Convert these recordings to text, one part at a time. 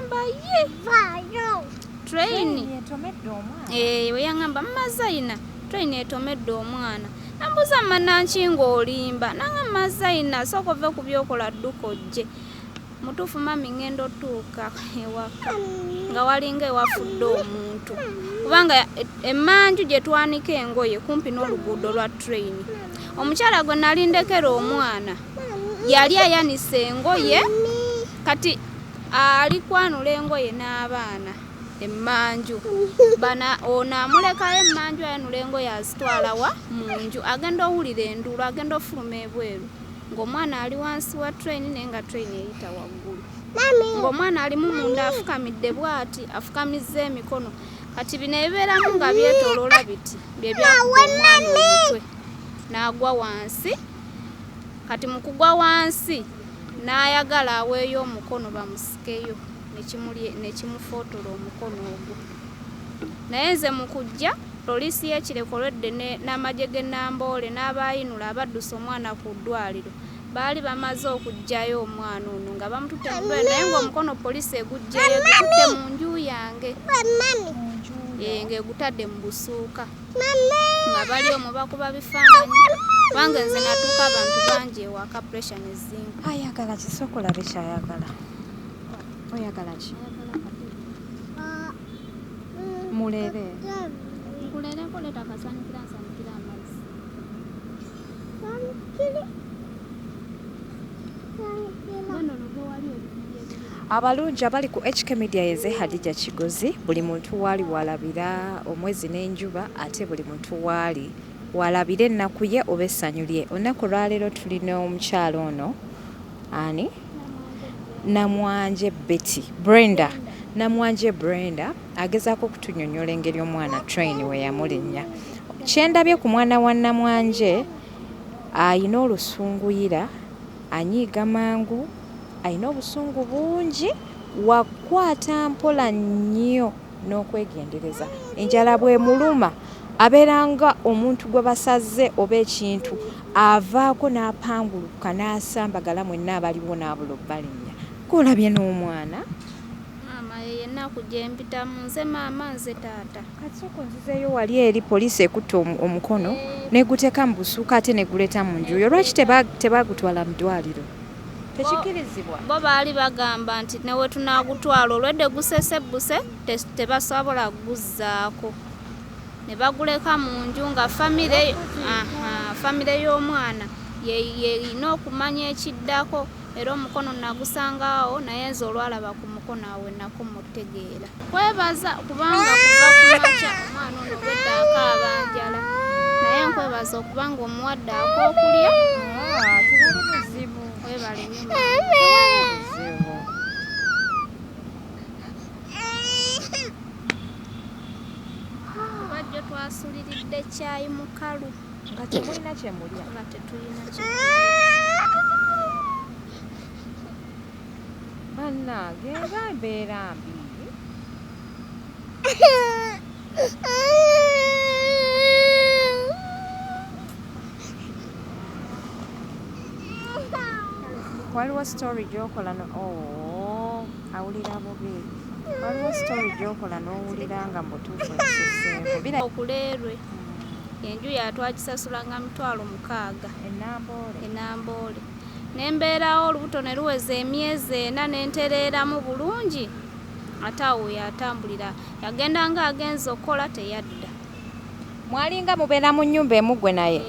nagamba ye train etomedde omwana. we yangamba Mazaina train etomedde omwana. Nambuza Manankingo olimba nanga Mazaina sooka ove ku byokola dduka ojje. Mutuufu mami ngendo tuuka ewaka nga walinga ewafudde omuntu kubanga emmanju gye twanika engoye kumpi n'oluguudo lwa train. Omukyala gwe nalindekera omwana yali ayanise engoye kati ali kwanula engoye n'abaana emmanju bana ono amulekayo emmanju ayanula engoye azitwala wa mu nju agenda owulira enduulu agenda ofuluma ebweru ng'omwana ali wansi wa train naye nga train eyita waggulu ng'omwana alimu munda afukamidde bw'ati afukamizza emikono kati bino ebibeeramu nga byetooloola biti bye byakuba omwana omutwe n'agwa wansi kati mu kugwa wansi n'ayagala aweeyo omukono bamusikeyo nekimufootola omukono ogwo naye nze mu kujja poliisi y'ekirekoledde n'amagye g'e Namboole n'abayinula abaddusa omwana ku ddwaliro baali bamaze okugjayo omwana ono nga bamututte mu ddwaliro naye ng'omukono poliisi egugjeyo gututte mu nju yange ng'egutadde mu busuuka nga bali omwo bakuba bifaananyi kubanga nze natuuka abantu bangi ewaka pressure nezinga. Ayagala ki sooka olabe kyayagala? Oyagala ki? Mulere nkulereko leeta akasanikira nsanikira amazzi. Abalungi abali ku HK Media yeze Hadija Kigozi buli muntu waali walabira omwezi n'enjuba ate buli muntu waali walabira ennaku ye oba essanyu lye. Olunaku lwaleero tulina omukyalo ono ani Namwanje Betty Brenda Namwanje Brenda agezaako okutunyonnyola engeri omwana train we yamulinnya. Kyendabye ku mwana wa Namwanje ayina olusunguyira anyiiga mangu ayina obusungu bungi wakwata mpola nnyo n'okwegendereza enjala bw'emuluma abeeranga omuntu gwe basaze oba ekintu avaako n'apanguluka n'asambagala mwenna abaliwo n'abula obbalinnya. Kolabye n'omwana maama ye ennaku gye mpitamu nze maama nze taata. Kati sooka onzizeeyo wali eri poliisi ekutte omukono n'eguteeka mu busuuka ate n'eguleeta mu nju yo. Lwaki tebaagutwala mu ddwaliro? Tekikirizibwa. Bo baali bagamba nti newe tunaagutwala olwedde gusesebbuse tebasobola kuguzzaako ne baguleka mu nju nga famire y'omwana yeyina okumanya ekiddako era omukono nagusangaawo naye nze olwalaba ku mukono awe nako mutegeera. Kwebaza kubanga kuva ku makya omwana ono obwedde akaaba njala naye nkwebaza okubanga omuwadde ak'okulya. Webale nnyo bajjo twasuliridde caayi mukalu nga temulina kye mulya. nga tetulina bannange eba mbeera mbi. Waliwo story gy'okola awulira bubi. Waliwo story gy'okola n'owulira nga mu butuufu esuseeko. Okuleerwe enju yatwagisasulanga $6,000 Enamboole. Nembeerawo olubuto ne luweza emyezi 4 nentereeramu bulungi ate awo yatambulira yagendanga agenza okukola teyadda. Mwalinga mubeera mu nnyumba emu gwe naye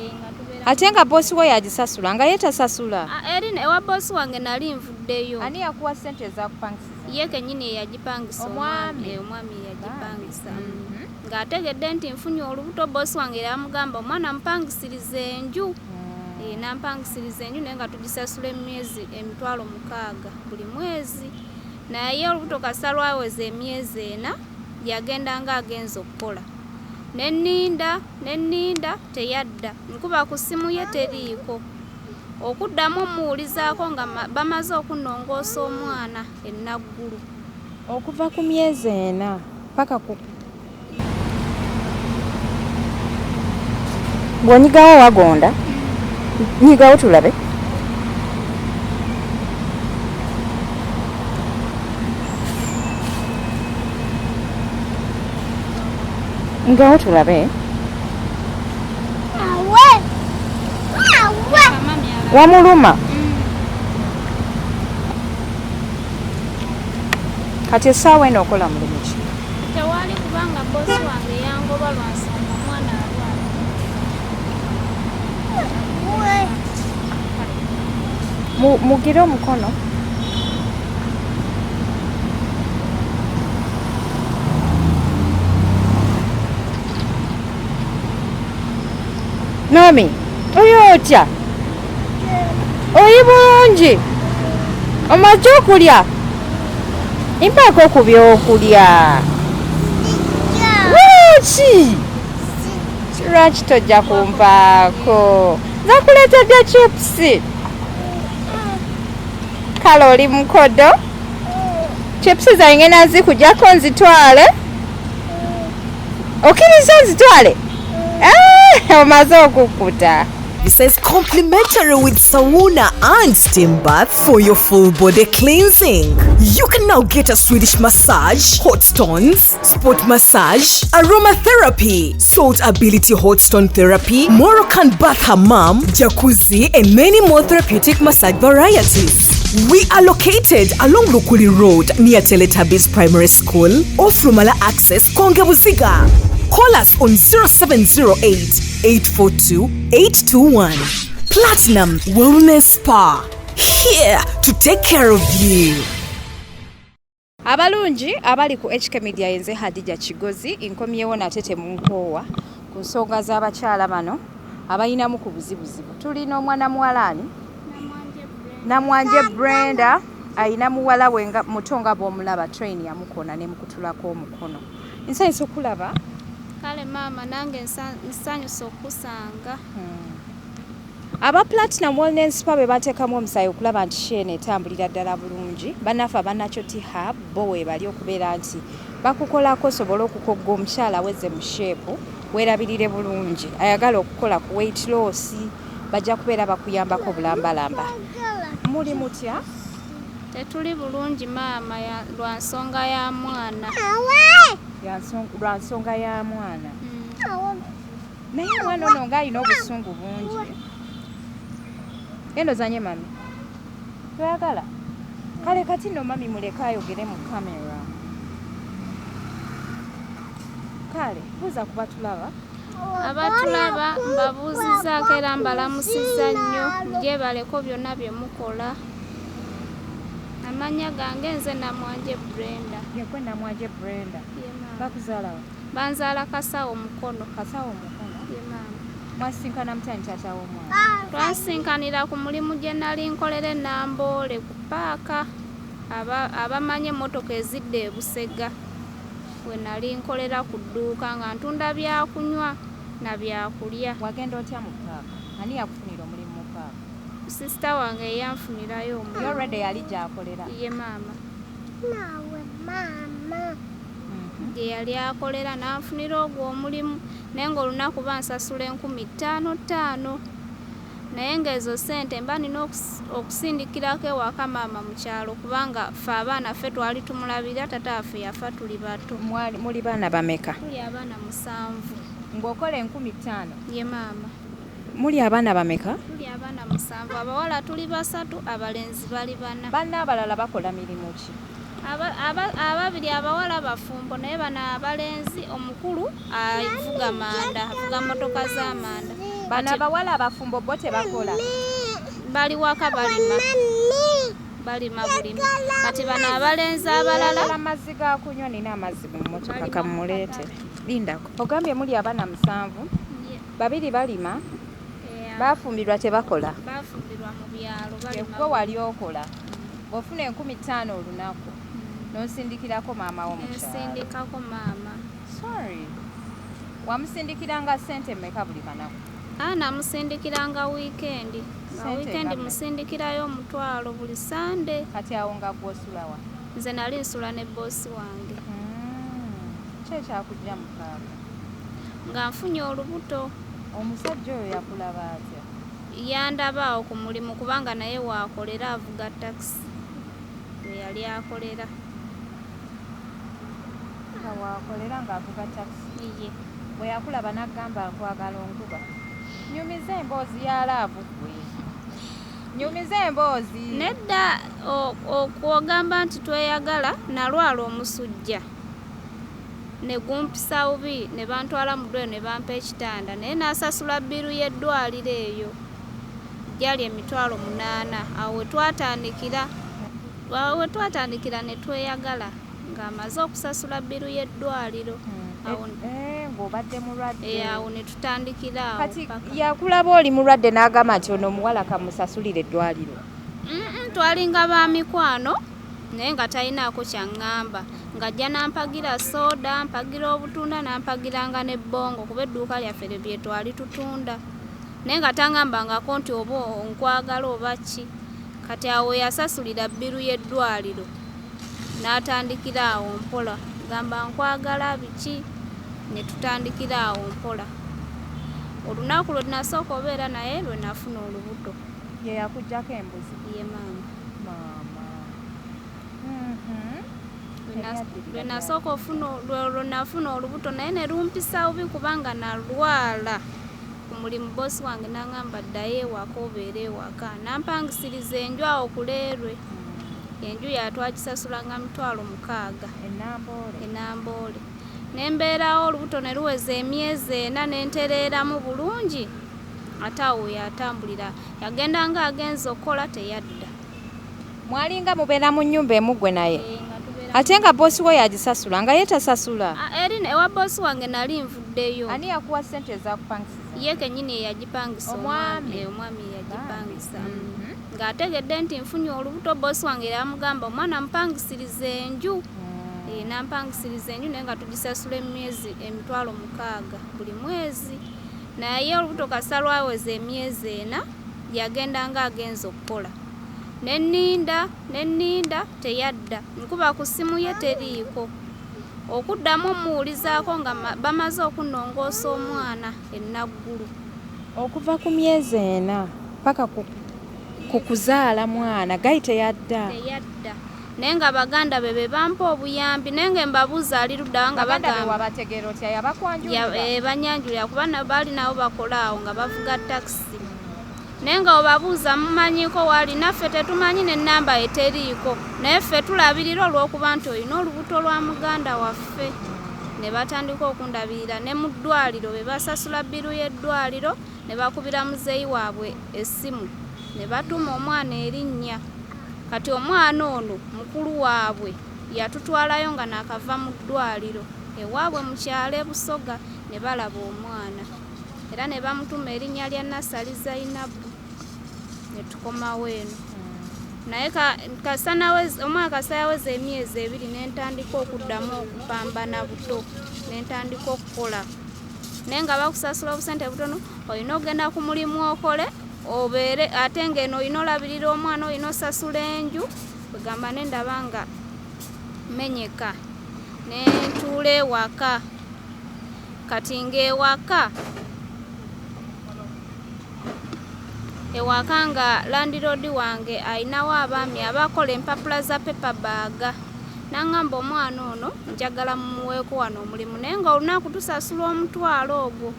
ate nga boosi we yagisasula nga ye tasasula? Eri ewa boosi wange nali nvuddeyo. Ani yakuwa ssente ezakupangisiza? Ye kennyini yagipangisa omwami yagipangisa ng'ategedde nti nfunye olubuto boosi wange yamugamba omwana mupangisiriza enju. Nampangisiriza enju naye nga tugisasula emyezi $6,000 buli mwezi naye olubuto kasa lwaweza emyezi 4 yagendanga agenza okukola nenninda teyadda nkuba ku ssimu ye teriiko okuddamu omuwulizaako nga bamaze okunnongoosa omwana ennaggulu okuva ku myezi 4 paka ku bw'onyigawo wagonda nyigawo tulabe. Ngaho tulabe. Wamuluma. Kati essaawa eno okola mulimu ki? Tewali kubanga bosi wange yangoba lwansonga omwana alwala. Mugire omukono. Mami, oyo otya? Oyi bulungi. Omaze okulya? Mpaako ku byokulya. Ki? Lwaki tojja kumpaako? Nakuleetedde chipusi. Kale oli mukodo? Chipusi zange ngenda zikugyako nzitwale? Okkiriza nzitwale? Omaze okukkuta. This is complimentary with sauna and steam bath for your full body cleansing. You can now get a Swedish massage, hot stones, spot massage, aromatherapy, salt ability hot stone therapy, Moroccan bath hammam, jacuzzi, and many more therapeutic massage varieties. We are located along Lukuli Road near Teletubbies Primary School, off Lumala Access, Kongebuziga. Call us on 0708 842 821. Platinum Wellness Spa, here to take care of you. Abalungi abali ku HK Media yenze Hadija Kigozi inkomyewo natete munkoowa ku nsonga z'abakyala bano abayinamu ku buzibuzibu. Tulina omwana muwalani Namwanje Brenda ayina muwala we nga mutonga bw'omulaba train yamukona ne mukutulako omukono. Nsanyusa okulaba. Kale mama nange nsanyusa okusanga. Aba Platinum Wellness Spa be bateekamu omusayi okulaba nti shene etambulira ddala bulungi. Banafa bannakyo T-Hub bo weebali okubeera nti bakukolako osobola okukogga omukyala wezze mu sheepu weerabirire bulungi. Ayagala okukola ku weight loss bajja kubeera bakuyambako bulambalamba. Muli mutya? Tetuli bulungi maama lwa nsonga ya mwana. Lwa nsonga ya mwana. Naye omwana ono ng'alina obusungu bungi. Eno zanye mami. Twagala. Kale kati nno mami muleka ayogere mu kamera. Kale, buuza ku batulaba. Abatulaba mbabuuzizzaako era mbalamusizza nnyo gyebaleko byonna bye mukola. Amanya gange nze Namwanje Brenda. Yekwe Namwanje Brenda. Bakuzaala wa? Banzaala Kasawo Mukono. Kasawo Mukono? Ye maama. Mwasinkana mutani taata w'omwana? Twasinkanira ku mulimu gye nali nkolera e Namboole ku paaka. Abamanyi emmotoka ezidde e Busega. We nali nkolera ku dduuka nga ntunda byakunywa na byakulya. Wagenda otya mu paaka? Ani yakufunira omulimu mu paaka? Sisita wange yanfunirayo omulimu. Yo already yali gy'akolera? Ye maama. Naawe maama. Gye yali akolera n'anfunira ogwo omulimu naye ng'olunaku bansasula 5,500. Naye ng'ezo ssente mba nina okusindikirako ewaka maama mu kyalo kubanga ffe abaana ffe twali tumulabira tata waffe yafa tuli bato. Muli baana bameka? Tuli abaana 7. Ng'okola 5,500? Ye maama. Muli abaana bameka? Tuli abaana 7. Abawala tuli 3, abalenzi bali 4. Banna abalala bakola mirimu ki? Ababiri abawala bafumbo naye bano abalenzi omukulu avuga manda, avuga motoka z'amanda. Bano abawala abafumbo bo tebakola? Bali waka balima bulimi. Kati bano abalenzi abalala amazzi ga kunywa nina amazzi mu mmotoka kamuleete. Lindako. Ogambye muli abaana 7? Babiri balima? Bafumbirwa tebakola? Bafumbirwa mu byalo balima. Gwe wali okola? Ofuna 5,500 olunaku. N'osindikirako maama wo mu kyalo? Nsindikako maama. Sorry. Wamusindikiranga ssente mmeka buli kanaku? Namusindikiranga wiikendi. Wiikendi musindikirayo 1,000 buli Sande. Kati awo nga gw'osula wa? Nze nali nsula ne boosi wange. Ki ekyakujja mu paaka? Nga nfunye olubuto. Omusajja oyo yakulaba atya? Yandaba awo ku mulimu kubanga naye waakolera avuga takisi. We yali akolera. Waakolera ng'avuga takisi? Iye. bwe yakulaba n'agamba nkwagala onkuba. Nyumiza emboozi ya laavu gwe. Nyumiza emboozi. Nedda okugamba nti tweyagala nalwala omusujja. Ne gumpisa bubi ne bantwala mu ddwaliro ne bampa ekitanda naye n'asasula bbiru y'eddwaliro eyo. Gyali $800. Awo we twatandikira ne tweyagala ng'amaze okusasula bbiru y'eddwaliro. Ng'obadde mulwadde. Awo ne tutandikira awo. Kati yakulaba oli mulwadde n'agamba nti ono omuwala kamusasulire eddwaliro. Twalinga ba mikwano naye nga talinaako kyaŋŋamba. Ng'ajja n'ampagira soda, mpagira obutunda n'mpagiranga n'ebbongo kuba edduuka lyaffe bye twali tutunda. Naye nga taŋŋambangako nti oba nkwagala oba ki. Kati awo yasasulira bbiru y'eddwaliro n'atandikira awo mpola. Gamba nkwagala biki ne tutandikira awo mpola. Olunaku lwe nasooka obeera naye lwe nafuna olubuto. Ye yakuggyako embuzi. Ye maama. Lwe nasooka lwe nafuna olubuto naye ne lumpisa bubi kubanga nalwala. Ku mulimu boosi wange n'aŋŋamba ddayo ewaka obeera ewaka. Nampangisiriza enju awo ku Leerwe. Enju yatwagisasulanga $60,000. Enamboole. Ne mbeerawo olubuto ne luweza emyezi 4 ne ntereeramu bulungi. Ate awo yatambulira. Yagendanga agenza okukola teyadda. Mwalinga mubeera mu nnyumba emu gwe naye. Ate nga boosi we yagisasula nga ye tasasula. Ewa boosi wange nali nvuddeyo. Ani yakuwa ssente ezakupangisiza? Ye kennyini eyagipangisa. Omwami yagipangisa. Ng'ategedde nti nfunye olubuto boosi wange yamugamba omwana mupangisiriza enju. Nampangisiriza enju naye nga tugisasula emyezi $60,000 buli mwezi. Naye olubuto kasa lwaweza emyezi 4 yagendanga agenza okukola. Nenninda teyadda. Nkuba ku ssimu ye teriiko. Okuddamu omuwulizaako nga bamaze okunnongoosa omwana ennaggulu. Okuva ku myezi 4 paka ku kuzaala mwana gayi teyadda. Naye nga baganda be bampa obuyambi naye nga mbabuuza ali ludda nga bagamba bategeera otya yabakwanjulira. Banyanjulira kuba baali nabo bakola awo nga bavuga takisi. Naye nga obabuuza mumanyiko waali naffe tetumanyi n'ennamba eteriiko. Naye ffe tulabirira olw'okuba nti olina olubuto lwa muganda waffe. Ne batandika okundabirira ne mu ddwaliro be basasula bbiru y'eddwaliro ne bakubira muzeeyi waabwe essimu. Ne batuma omwana erinnya. Kati omwana ono mukulu waabwe yatutwalayo nga nakava mu ddwaliro ewaabwe mu kyalo e Busoga ne balaba omwana. Era ne bamutuma erinnya lya Nassali Zainabu. Ne tukomawo eno. Naye omwana kasa yaweza emyezi 2 ne ntandika okuddamu okupambana buto. Ne ntandika okukola. Naye nga bakusasula obusente butono olina ogenda ku mulimu okole. Obeere ate ng'eno olina olabirira omwana olina osasula enju. Kwegamba ne ndaba nga menyeka ne ntuula ewaka. Kati ng'ewaka nga landiroodi wange ayinawo abaami abakola empapula za pepa baaga. N'aŋŋamba omwana ono njagala mumuweeko wano omulimu naye nga olunaku tusasula $1,000 ogwo.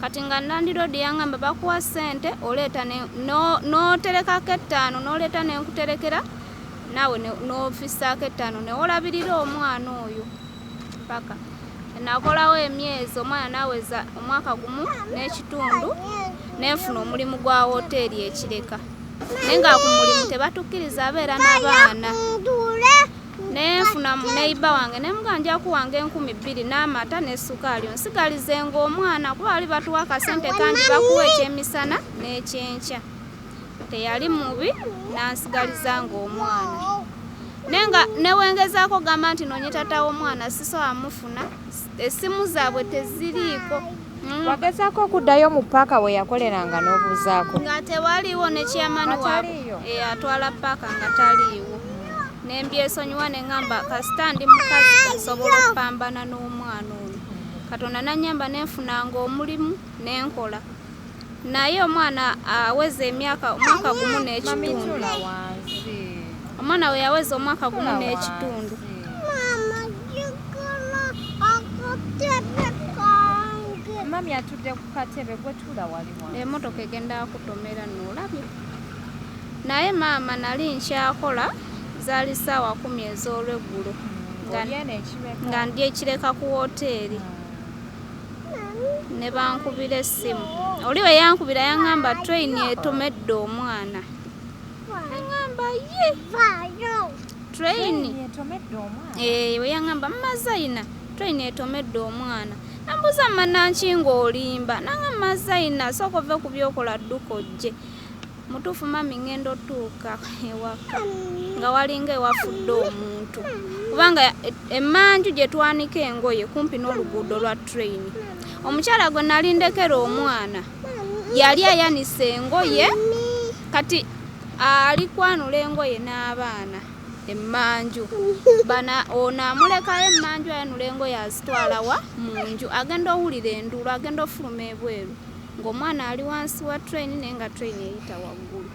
Kati nga landiroodi yaŋŋamba bakuwa ssente oleeta n'oterekako 5 n'oleeta n'enkuterekera naawe n'ofisaako 5 ne olabirira omwana oyo paka. Nakolawo emyezi omwana naweza omwaka gumu n'ekitundu nenfuna omulimu gwa woteeri ekireka. Naye nga ku mulimu tebatukkiriza abeera n'abaana. Nenfuna neiba wange nemuganja kuwange 2,000 n'amata ne sukaali onsigalize ng'omwana kuba bali batuwa akasente kandi bakuwa ekyemisana n'ekyenkya. Teyali mubi nansigaliza ng'omwana. Nenga newengezaako gamba nti nonye tata w'omwana sisobola mufuna. Essimu zaabwe teziriiko. Wagezaako okuddayo mu paaka we yakoleranga n'obuuzaako? Nga tewaliiwo ne kyamani waabwe atwala paaka nga taliiwo. Nembyesonyiwa ne ŋŋamba kasita ndi mukazi nsobola okupambana n'omwana ono. Katonda nannyamba nenfunanga omulimu nenkola. Naye omwana aweza omwaka gumu n'ekitundu. Omwana we yaweza omwaka gumu n'ekitundu. atudde ku katebe gwe tula wali wansi. Emmotoka egenda kutomera n'olabye. Naye maama nali nkyakola zaali ssaawa 10 ez'olweggulo nga ndi ekireka ku woteeri ne bankubira essimu. Oli we yankubira yaŋŋamba train etomedde omwana. Yaŋŋamba ye train we yaŋŋamba Mazayina train etomedde omwana. Nambuuza Mannankingo olimba naŋŋamba Mazayina sooka ove ku byokola dduka ojje. Mutuufu mami ngendo tuuka ewaka nga walinga ewafudde omuntu kubanga emmanju gye twanika engoye kumpi n'oluguudo lwa train. Omukyala gwe nali ndekera omwana yali ayanise engoye kati ali kwanula engoye n'abaana emmanju ono amulekayo emmanju ayanula engoye azitwala wa mu nju agenda owulira enduulu agenda ofuluma ebweru ng'omwana ali wansi wa train naye nga train eyita waggulu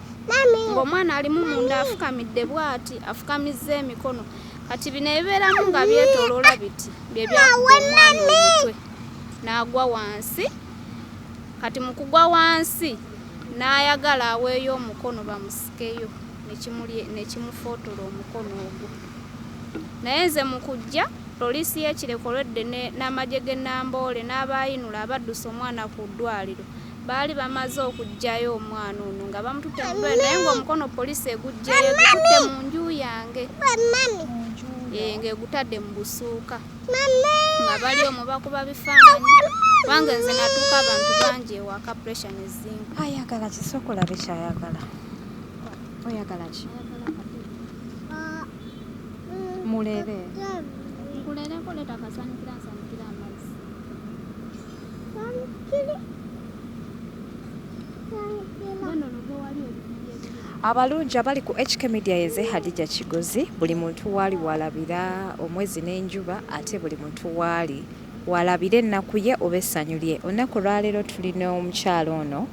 ng'omwana alimu munda afukamidde bw'ati afukamizza emikono kati bino ebibeeramu nga byetooloola biti bye byakuba omwana omutwe n'agwa wansi. Kati mu kugwa wansi n'ayagala aweeyo omukono bamusikeyo ne kimufootola omukono ogwo. Naye nze mu kujja poliisi y'ekirekoledde n'amagye g'e Namboole n'abayinula abaddusa omwana ku ddwaliro baali bamaze okuggyayo omwana ono nga bamututte mu ddwaliro naye ng'omukono poliisi eguggyeyo egututte mu nju yange ng'egutadde mu busuuka nga bali omwo bakuba bifaananyi kubanga nze natuuka abantu bangi ewaka pressure ne zinga. Ayagala ki sooka olabe kyayagala? Oyagala ki? Mulere. Nkulereko leeta akasanikira nsanikira amazzi. Abalungi abali ku HK Media yeze Hadija Kigozi buli muntu waali walabira omwezi n'enjuba ate buli muntu waali walabira ennaku ye oba essanyu lye. Olunaku lwaleero tulina omukyalo ono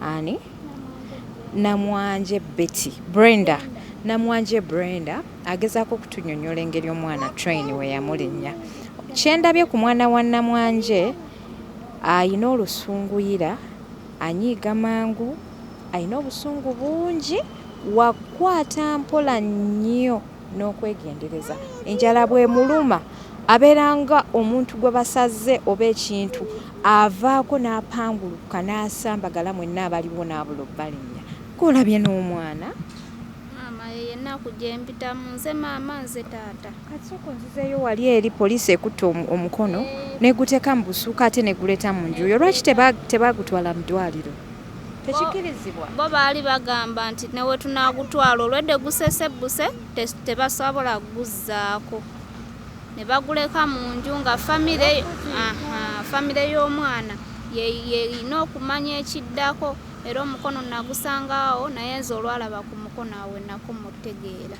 ani Namwanje Betty Brenda. Namwanje Brenda agezaako okutunnyonnyola engeri omwana train we yamulinnya. Kyendabye ku mwana wa Namwanje ayina olusunguyira anyiiga mangu ayina obusungu bungi wakwata mpola nnyo n'okwegendereza. Enjala bw'emuluma abeeranga omuntu gwe basaze oba ekintu avaako n'apanguluka n'asambagala mwenna abaliwo n'abula obbalinnya. Golabye n'omwana maama yenna kujja empitamu nze maama nze taata. Kati sooka onzizeeyo wali eri poliisi ekutte omukono n'eguteeka mu busuuka ate n'eguleeta mu nju yo. Lwaki tebaagutwala mu ddwaliro? Tekikirizibwa. Bo baali bagamba nti newe tunaagutwala olwedde gusesebbuse tebasobola kuguzzaako ne baguleka mu nju nga famire y'omwana yeyina okumanya ekiddako era omukono nagusangaawo naye nze olwalaba ku mukono awo enako mutegeera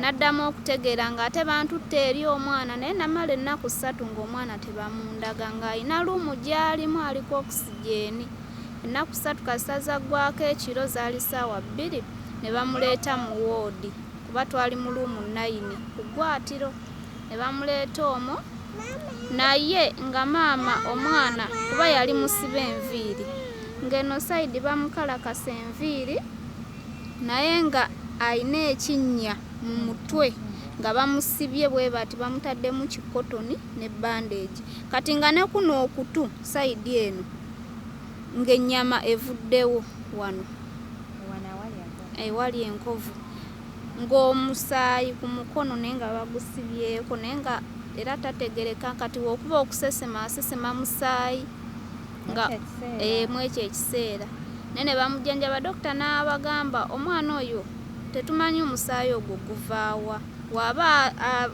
n'addamu okutegeera ng'ate bantutte eri omwana naye namala ennaku 3 ng'omwana tebamundaga ng'ayina luumu gy'alimu aliko okisigeni. Ennaku 3 kasaza gwako ekiro zaali ssaawa 2 ne bamuleeta mu woodi kuba twali mu luumu 9 ku ggwatiro ne bamuleeta omwo naye nga maama omwana kuba yali musiba enviiri ng'eno sayidi bamukalakasa enviiri naye nga ayina ekinnya mu mutwe nga bamusibye bwe bati bamutaddemu kikotoni ne bandeegi kati nga ne kuno okutu sayidi eno ng'ennyama evuddewo wano ewali enkovu ng'omusaayi ku mukono naye nga bagusibyeeko naye nga era tategereka kati wokuba okusesema asesema musaayi nga mu ekyo ekiseera naye ne bamujjanjaba dokita n'abagamba omwana oyo tetumanyi omusaayi ogwo guvaawa waba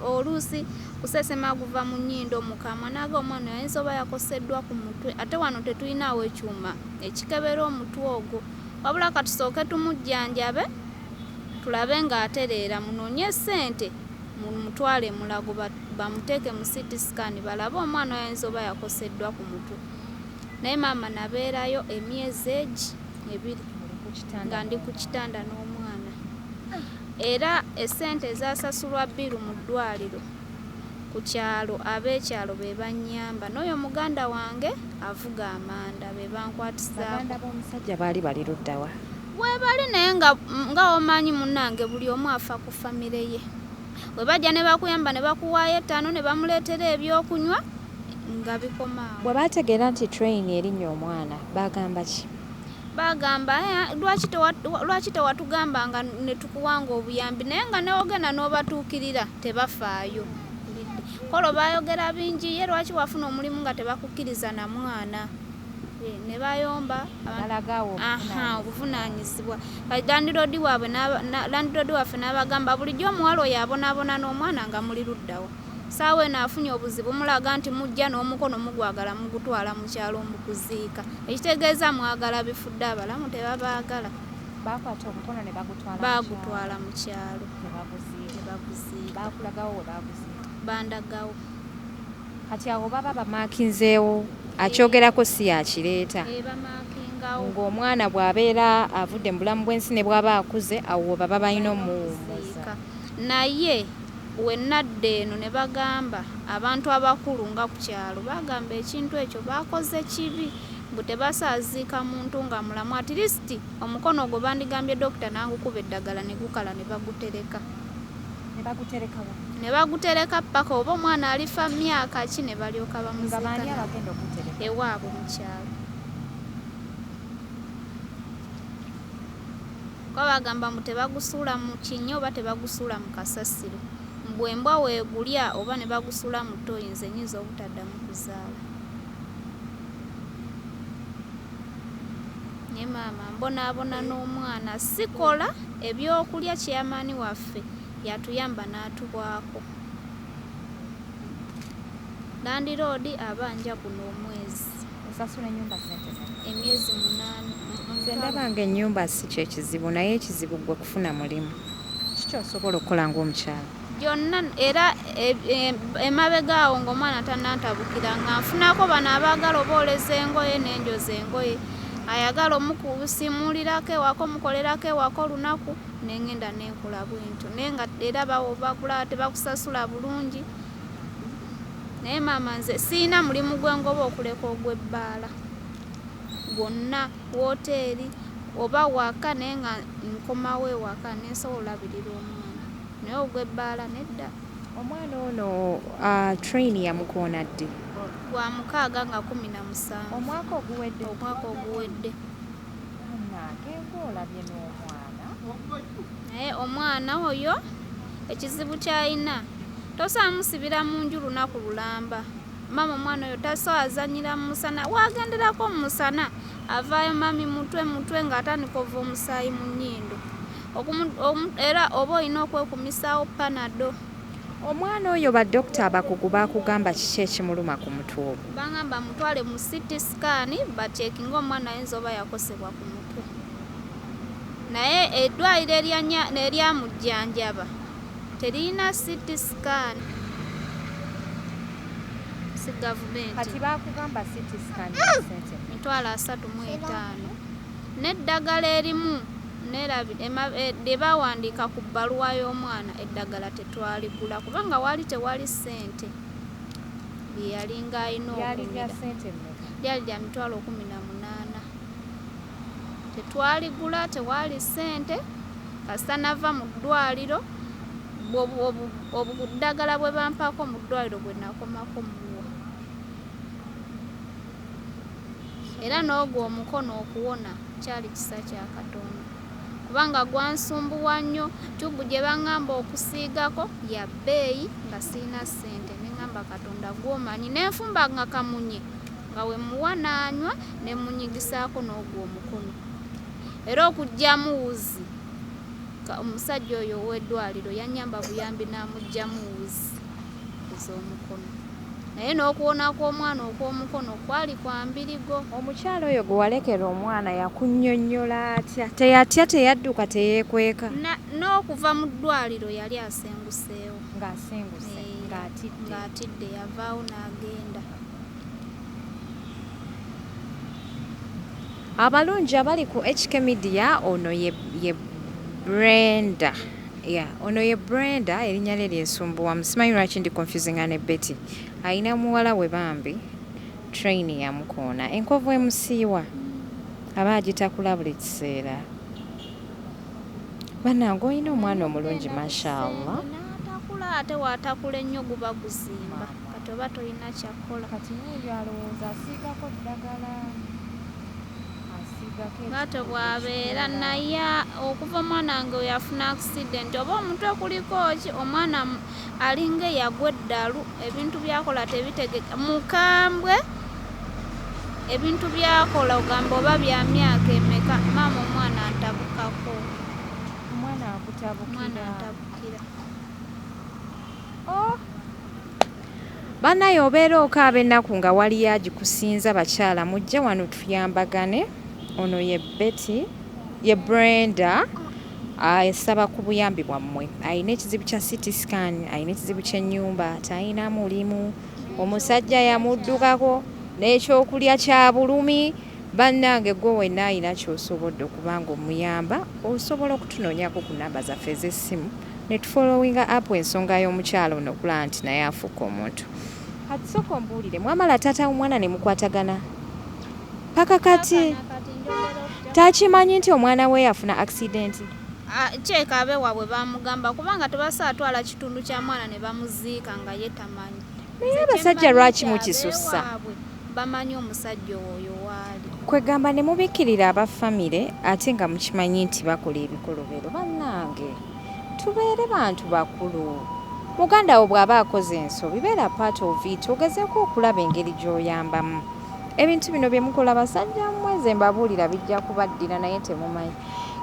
oluusi kusesema guva mu nnyindo mu kamwa naga omwana ayinza oba yakoseddwa ku mutwe ate wano tetulinawo ekyuma ekikebera omutwe ogwo wabula katusooke tumujjanjabe tulabe ng'atereera munoonye ssente mutwale mulago bamuteeke mu CT scan balabe omwana ayinza oba yakoseddwa ku mutwe. Naye maama nabeerayo emyezi 2 nga ndi ku kitanda n'omwana era essente ezasasulwa bbiru mu ddwaliro ku kyalo ab'ekyalo be bannyamba n'oyo muganda wange avuga amanda be bankwatisaako. Baganda b'omusajja baali bali luddawa? Bwe bali naye nga omanyi munnange buli omu afa ku famire ye. Bwe bajja ne bakuyamba ne bakuwaayo ettaano ne bamuleetera ebyokunywa nga bikomaawo. Bwe baategeera nti train erinnya omwana bagamba ki? Bagamba lwaki tewatugambanga ne tukuwanga obuyambi naye nga neogenda n'obatuukirira tebafaayo. Kolo baayogera bingi ye lwaki wafuna omulimu nga tebakukkiriza na mwana. Ne bayomba obuvunaanyizibwa. Landiroodi waffe n'abagamba bulijjo omuwala oyo abonaabona n'omwana nga muli luddawa. Saawa eno afunye obuzibu mulaga nti mujja n'omukono mugwagala mugutwala mu kyalo mukuziika. Ekitegeeza mwagala bifudde abalamu tebabaagala. Bakwata omukono ne bagutwala mu kyalo. Ne baguziika. Baakulagawo we baaguziika? Bandagawo. Kati awo baba bamaakinzeewo akyogerako si yakireeta. Bamaakingawo. Ng'omwana bw'abeera avudde mu bulamu bw'ensi ne bw'aba akuze awo baba balina omuwummuza. Naye we nadde eno ne bagamba abantu abakulu nga ku kyalo bagamba ekintu ekyo baakoze kibi bwe tebasaaziika muntu nga mulamu at least omukono ogwo bandigambye dokita nangukuba eddagala ne gukala ne bagutereka. Ne bagutereka paka oba omwana alifa myaka ki ne balyoka bamuziika ewaabwe mu kyalo. Ko bagamba mbu tebagusuula mu kinnya oba tebagusuula mu kasasiro. Bwembwa weegulya oba ne bagusuula mu ttooyi nze nnyinza obutaddamu kuzaala. Ne maama mbonaabona n'omwana sikola ebyokulya kyamaani waffe yatuyamba n'atubwako. Landiroodi abanja guno omwezi. Osasula ennyumba ssente emyezi 8. Nze ndabanga ennyumba si kye kizibu naye ekizibu gwe kufuna mulimu. Kiki osobola okukola ng'omukyala? Gyonna era emabega awo ng'omwana tannantabukira nga nfunako bano abaagala obooleza engoye n'enjoza engoye. Ayagala omukusimuulirako ewaka omukolerako ewaka olunaku n'engenda n'enkola bwentyo naye nga era bagula tebakusasula bulungi. Naye maama nze siina mulimu gwengoba okuleka ogw'ebbaala gwonna wooteeri oba waka naye nga nkomawo ewaka nensobola olabirira omwana naye ogw'ebbaala nedda. Omwana ono train yamukoona ddi? Gwa 6 nga 17. Omwaka oguwedde? Omwaka oguwedde. Nnagenga olabye n'omwana. Naye omwana oyo ekizibu ky'alina tosobola musibira mu nju lunaku lulamba. Mama omwana oyo tasobola azannyira mu musana waagenderako mu musana avaayo mami mutwe ng'atandika ova omusaayi mu nnyindo. Era oba olina okwekumisaawo panado. Omwana oyo badokita abakugu baakugamba kiki ekimuluma ku mutwe ogwo? Bangamba mutwale mu CT scan baceekinga omwana ayinza oba yakosebwa ku mutwe. Naye eddwaliro eryamujjanjaba terina CT scan. Si gavumenti. Kati baakugamba CT scan sente $35. N'eddagala erimu lye bawandiika ku bbaluwa y'omwana eddagala tetwaligula kubanga waali tewali ssente bye yalinga alina okumira. Lyali lya $18. Tetwaligula tewaali ssente kasita nava mu ddwaliro obuddagala bwe bampaako mu ddwaliro bwe nakomako muwa. Era n'ogwo omukono okuwona kyali kisa kya Katonda kubanga gwansumbuwa nnyo. Tyubu gye baŋŋamba okusiigako ya bbeeyi nga sirina ssente ne ŋŋamba Katonda gw'omanyi n'enfumba nga kamunye nga we muwa n'anywa ne munyigisaako n'ogwo omukono. Era okugyamu wuzi omusajja oyo ow'eddwaliro yannyamba buyambi n'amuggyamu wuzi ez'omukono. Naye n'okuwona kw'omwana okw'omukono kwali kwa mbirigo. Omukyala oyo gwe walekera omwana yakunnyonnyola atya? Teyatya, teyadduka, teyeekweka? N'okuva mu ddwaliro yali asenguseewo. Ng'asenguse ng'atidde yavaawo n'agenda. Abalungi abali ku HK Media ono ye Brenda ono ye Brenda erinnya lye lyensumbuwamu simanyi lwaki ndi confusinga ne Betty ayina muwala we bambi train yamukoona enkovu emusiiwa aba agitakula buli kiseera bannange olina omwana omulungi mashallah n'atakula ate waatakula ennyo guba guzimba kati oba tolina kyakola kati n'ebyo alowooza asiigako ddagala bwatyo bwabeera naye okuva omwana wange we yafuna accident oba omutwe kuliko ki omwana alinga eyagwa eddalu ebintu byakola tebitegeka mukambwe ebintu byakola ogamba oba bya myaka emeka maama omwana antabukako omwana antabukira bannaye obeera okaaba ennaku nga waliyo agikusinza bakyala mujje wano tuyambagane ono ye Betty ye Brenda asaba ku buyambi bwammwe ayina ekizibu kya CT scan ayina ekizibu ky'ennyumba talina mulimu omusajja yamuddukako n'ekyokulya kya bulumi bannange gwe wenna ayina ky'osobodde okuba nga omuyamba osobola okutunoonyako ku namba zaffe ez'essimu ne tufollowinga up ensonga y'omukyalo ono okulaba nti naye afuuka omuntu kati sooka ombuulire mwamala taata omwana ne mukwatagana paka kati takimanyi nti omwana we yafuna accident kyeka abeewaabwe bamugamba kubanga tebasaatwala kitundu kya mwana ne bamuziika nga ye tamanyi naye abasajja lwaki mukisussa bamanyi omusajja oyo waali kwegamba ne mubikkirira abafamire ate nga mukimanyi nti bakola ebikolobero bannange tubeere bantu bakulu muganda wo bw'aba akoze ensobi beera part of it ogezeeko okulaba engeri gy'oyambamu ebintu bino bye mukola basajja mweze mbabuulira bijja kubaddira naye temumanyi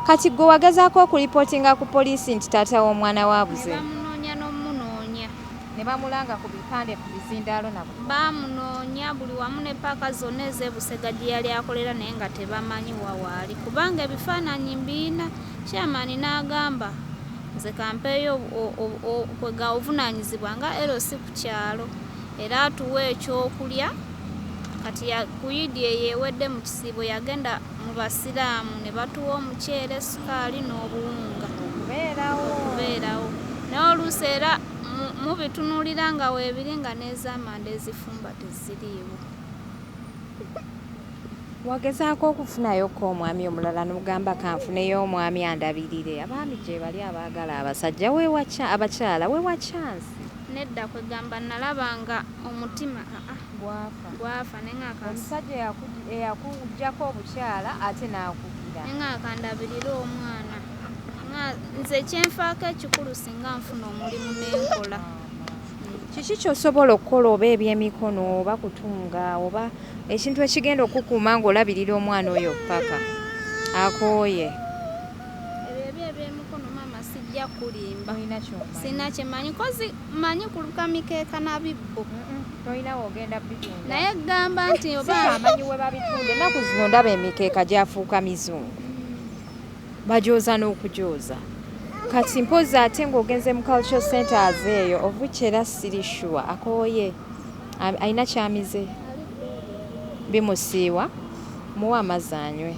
kati gwe wagezaako okulipootinga ku poliisi nti taata w'omwana waabuze bamunoonya n'omunoonya ne bamulanga ku bipande ku bizindaalo nabo bamunoonya buli wamu ne paaka zonna ez'ebusega gye yali akolera naye nga tebamanyi wawaali kubanga ebifaananyi mbiina chairman n'agamba nze kampeeyo kwega obuvunaanyizibwa nga erosi ku kyalo era atuwa ekyokulya kati kuyidi eyeewedde mu kisiibo yagenda mu basiraamu ne batuwa omuceere sukaali n'obuwunga okubeerawo naye oluusi era mubitunuulira nga weebiri nga n'ez'amanda ezifumba teziriiwo wagezaako okufunayoko omwami omulala n'ogamba kanfuneyo omwami andabirire abaami gye bali abaagala abasajja abakyala wewa chansi nedda kwegamba nalabanga omutima gwafa omusajja eyakuggyako obukyala ate n'akugira neŋakandabirira omwana nze kyenfaako ekikulu singa nfuna omulimu n'enkola kiki kyosobola okukola oba ebyemikono oba kutunga oba ekintu ekigenda okukuuma ng'olabirira omwana oyo paka akooye ebyo ebyemikono maama sijja kulimba sina kyemanyi kozi manyi kuluka mikeeka na bibbo tolina wogenda bitunda naye gamba nti amanyi we babitunda ennaku zino ndaba emikeeka gyafuuka mizungu bajooza n'okujooza kati mpozi ate ng'ogenze mu cultural centers eyo ovuki era siri sure akooye alina kyamize bimusiiwa muwa amazzi anywe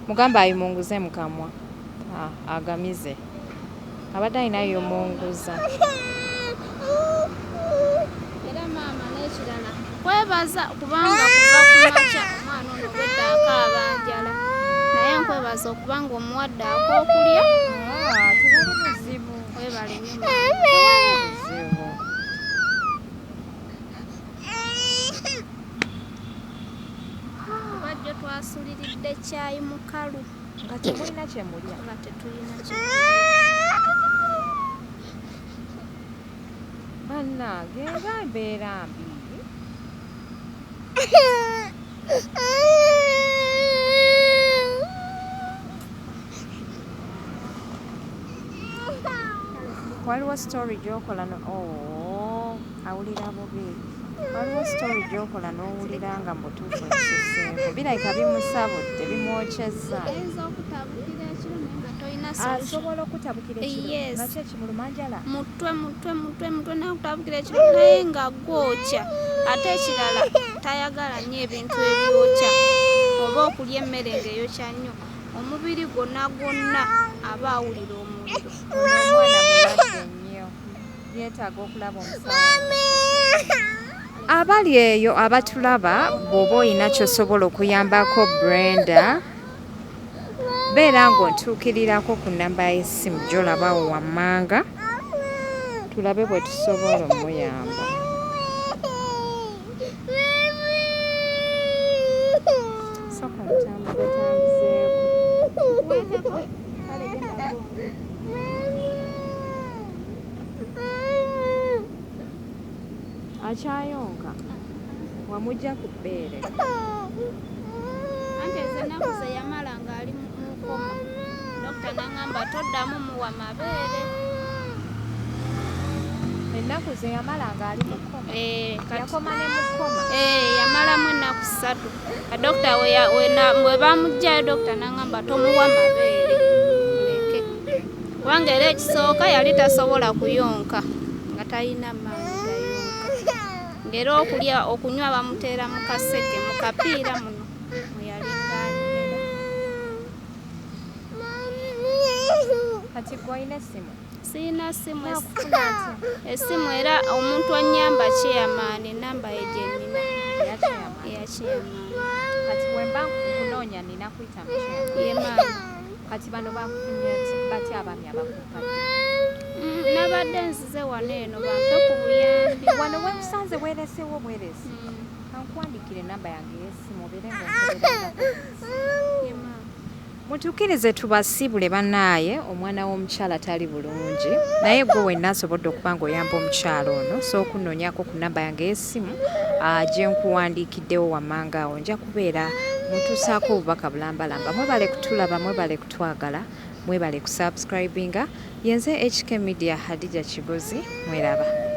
mugamba ayimunguze mukamwa agamize abadde alina yomunguza era maama n'ekirala kwebaza kubanga kuva ku makya omwana ono obwedde akaaba njala naye nkwebaza okubanga omuwadde ak'okulya tewali buzibu webale nnyo buzibu bajjo twasuliridde caayi mukalu nga temulina kyemulya nga tetulina bannange eba mbeera mbi waliwo story gyokola awulira bubi waliwo story gy'okola n'owulira nga mutuufu ekisuseeko birabika bimusabudde bimwokyezza ayinza okutabukira ekiro naye nga tolina solution. asobola okutabukira ekiro Yes. nga kyekimulumanjala mutwe naye okutabukira ekiro naye nga gwokya ate ekirala tayagala nnyo ebintu ebyokya oba okulya emmere ng'eyokya nnyo omubiri gwonna aba awulira omuliro. omwana mulwadde nnyo yeetaaga okulaba omusawo. abali eyo abatulaba bw'oba olina ky'osobola okuyambako Brenda beera ng'ontuukirirako ku nnamba y'essimu gy'olabawo wammanga tulabe bwe tusobola omuyamba. Sooka otambuzeeko. Akyayonka wamugya ku bbeere. Anti ezo ennaku ze yamala ng'ali mu koma dokita n'aŋŋamba toddamu muwa mabeere. Ennaku ze yamala ng'ali mu kkoma. Kati Yakoma ne mu kkoma. yamalamu ennaku 3 dokita bwe bamugjayo dokita n'aŋŋamba tomuwa mabeere muleke kubanga era ekisooka yali tasobola kuyonka nga talina maanyi gayonka ng'era okunywa bamuteera mu kaseke mu kapiira muno mwe yali ng'anyumira. Kati gwe olina essimu? Sirina ssimu Nakufuna atya? essimu era omuntu annyamba chairman enamba ye gye nnina Eya chairman. eya chairman Kati bwe mba nkunoonya nina kuyita mu chairman. ye maama. Kati bano bakufunye batya abaami abakupadde? Nabadde nzize wano eno bampe ku buyambi. Wano we musanze weereseewo bweresi. Mm, Kankuwandikira ennamba yange y'essimu obeere ng'onkebererako. ye maama. Mutuukirize tubasiibule bannaaye omwana w'omukyala tali bulungi naye gwe wenna asobodde okuba ng'oyamba omukyala ono so okunnoonyako ku nnamba yange y'essimu gye nkuwandiikiddewo wammanga awo nja kubeera mutuusaako obubaka bulambalamba. Mwebale kutulaba, mwebale kutwagala, mwebale kusubscribinga. Yenze HK Media Hadija Kigozi, mweraba.